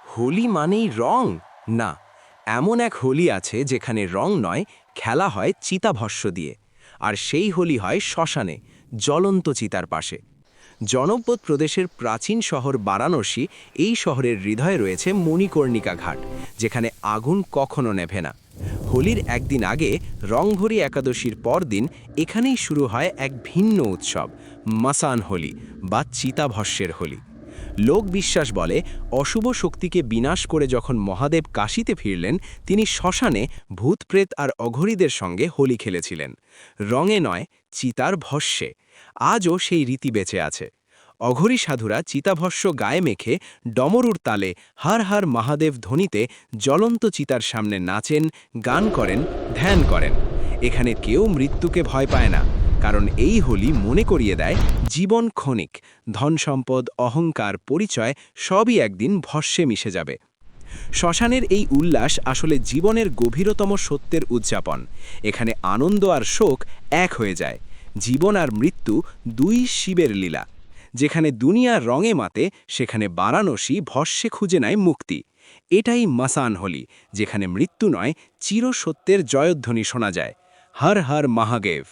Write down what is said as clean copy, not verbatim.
হোলি মানেই রং? না, এমন এক হোলি আছে যেখানে রং নয়, খেলা হয় চিতাভস্ম দিয়ে। আর সেই হোলি হয় শ্মশানে, জ্বলন্ত চিতার পাশে। জনপদ প্রদেশের প্রাচীন শহর বারাণসী, এই শহরের হৃদয়ে রয়েছে মণিকর্ণিকা ঘাট, যেখানে আগুন কখনো নেভে না। হোলির একদিন আগে, রংভরি একাদশীর পরদিন, এখানেই শুরু হয় এক ভিন্ন উৎসব, মাসান হোলি বা চিতাভস্মের হোলি। লোকবিশ্বাস বলে, অশুভ শক্তিকে বিনাশ করে যখন মহাদেব কাশীতে ফিরলেন, তিনি শ্মশানে ভূতপ্রেত আর অঘরীদের সঙ্গে হোলি খেলেছিলেন। রঙে নয়, চিতার ভস্যে। আজও সেই রীতি বেঁচে আছে। অঘরী সাধুরা চিতাভস্য গায়ে মেখে ডমরুর তালে হর হর মহাদেব ধ্বনিতে জ্বলন্ত চিতার সামনে নাচেন, গান করেন, ধ্যান করেন। এখানে কেউ মৃত্যুকে ভয় পায় না, কারণ এই হোলি মনে করিয়ে দেয় জীবন ক্ষণিক, ধন সম্পদ, অহংকার, পরিচয় সবই একদিন ভস্মে মিশে যাবে। শ্মশানের এই উল্লাস আসলে জীবনের গভীরতম সত্যের উদযাপন। এখানে আনন্দ আর শোক এক হয়ে যায়, জীবন আর মৃত্যু দুই শিবের লীলা। যেখানে দুনিয়ার রঙে মাতে, সেখানে বারাণসী ভস্মে খুঁজে নেয় মুক্তি। এটাই মাসান হোলি, যেখানে মৃত্যু নয়, চিরসত্যের জয়ধ্বনি শোনা যায়। হর হর মহাদেব।